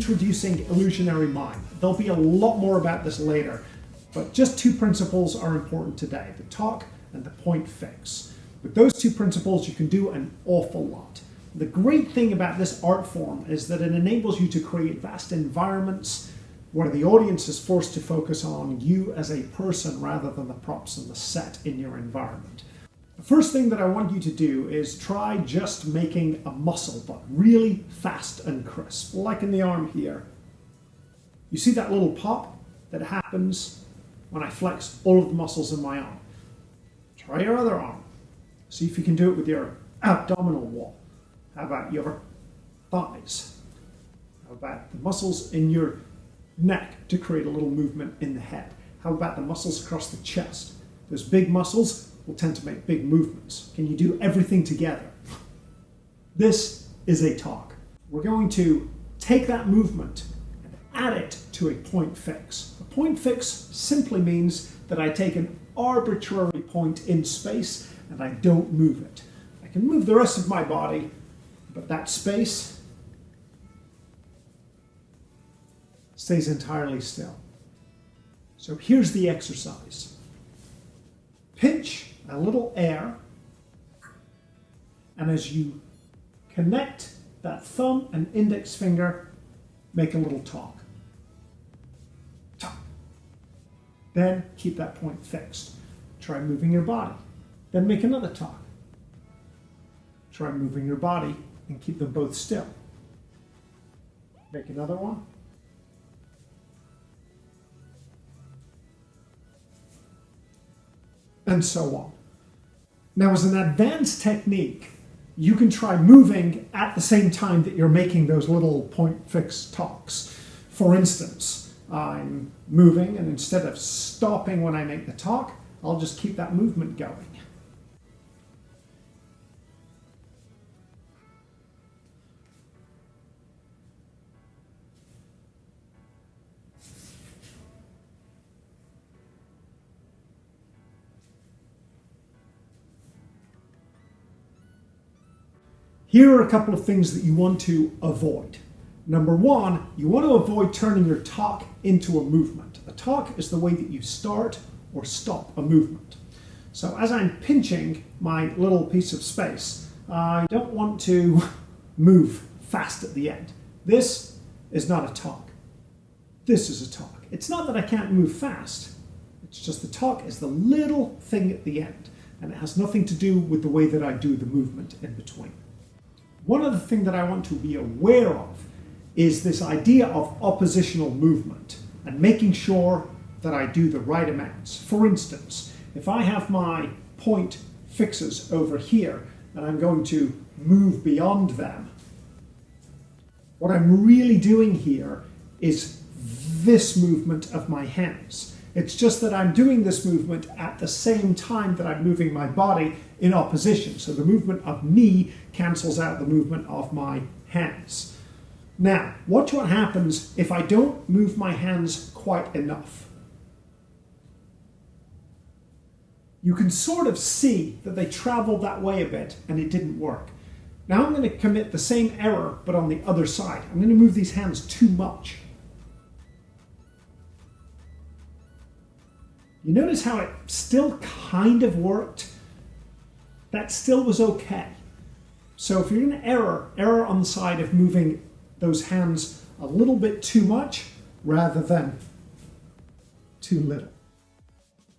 introducing Illusionary Mime. There'll be a lot more about this later, but just two principles are important today, the talk and the point fix. With those two principles, you can do an awful lot. The great thing about this art form is that it enables you to create vast environments where the audience is forced to focus on you as a person rather than the props and the set in your environment. The first thing that I want you to do is try just making a muscle, but really fast and crisp, like in the arm here. You see that little pop that happens when I flex all of the muscles in my arm. Try your other arm. See if you can do it with your abdominal wall. How about your thighs? How about the muscles in your neck to create a little movement in the head? How about the muscles across the chest? Those big muscles will tend to make big movements. Can you do everything together? This is a talk. We're going to take that movement and add it to a point fix. A point fix simply means that I take an arbitrary point in space and I don't move it. I can move the rest of my body, but that space stays entirely still. So here's the exercise. Pinch a little air, and as you connect that thumb and index finger, make a little talk. Talk. Then keep that point fixed. Try moving your body. Then make another talk. Try moving your body and keep them both still. Make another one. And so on. Now, as an advanced technique, you can try moving at the same time that you're making those little point fix talks. For instance, I'm moving, and instead of stopping when I make the talk, I'll just keep that movement going. Here are a couple of things that you want to avoid. Number one, you want to avoid turning your talk into a movement. A talk is the way that you start or stop a movement. So as I'm pinching my little piece of space, I don't want to move fast at the end. This is not a talk. This is a talk. It's not that I can't move fast. It's just the talk is the little thing at the end, and it has nothing to do with the way that I do the movement in between. One other thing that I want to be aware of is this idea of oppositional movement and making sure that I do the right amounts. For instance, if I have my point fixes over here and I'm going to move beyond them, what I'm really doing here is this movement of my hands. It's just that I'm doing this movement at the same time that I'm moving my body in opposition. So the movement of me cancels out the movement of my hands. Now, watch what happens if I don't move my hands quite enough. You can sort of see that they traveled that way a bit and it didn't work. Now I'm going to commit the same error, but on the other side. I'm going to move these hands too much. You notice how it still kind of worked? That still was okay. So if you're going to error on the side of moving those hands a little bit too much rather than too little.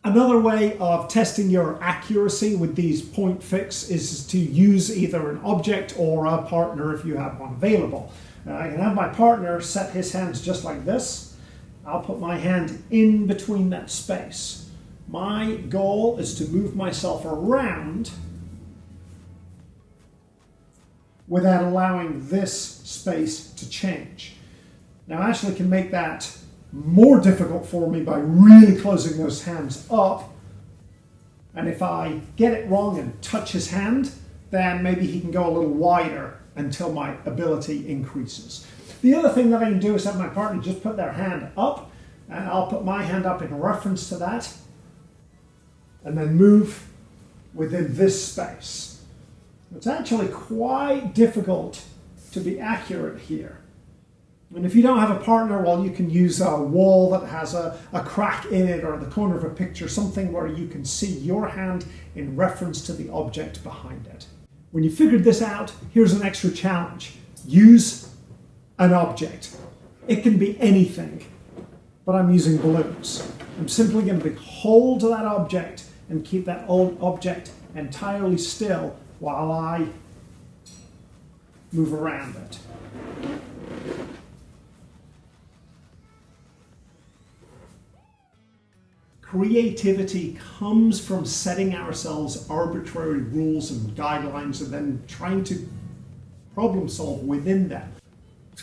Another way of testing your accuracy with these point fix is to use either an object or a partner if you have one available. I can have my partner set his hands just like this. I'll put my hand in between that space. My goal is to move myself around without allowing this space to change. Now Ashley can make that more difficult for me by really closing those hands up. And if I get it wrong and touch his hand, then maybe he can go a little wider until my ability increases. The other thing that I can do is have my partner just put their hand up, and I'll put my hand up in reference to that, and then move within this space. It's actually quite difficult to be accurate here. And if you don't have a partner, well, you can use a wall that has a crack in it, or the corner of a picture, something where you can see your hand in reference to the object behind it. When you figured this out, here's an extra challenge. Use an object. It can be anything, but I'm using balloons. I'm simply going to hold that object and keep that object entirely still while I move around it. Creativity comes from setting ourselves arbitrary rules and guidelines and then trying to problem solve within them.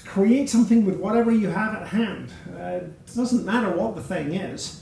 Create something with whatever you have at hand. It doesn't matter what the thing is.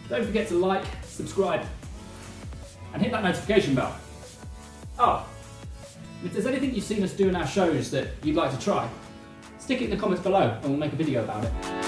Don't forget to like, subscribe, and hit that notification bell. Oh, and if there's anything you've seen us do in our shows that you'd like to try, stick it in the comments below and we'll make a video about it.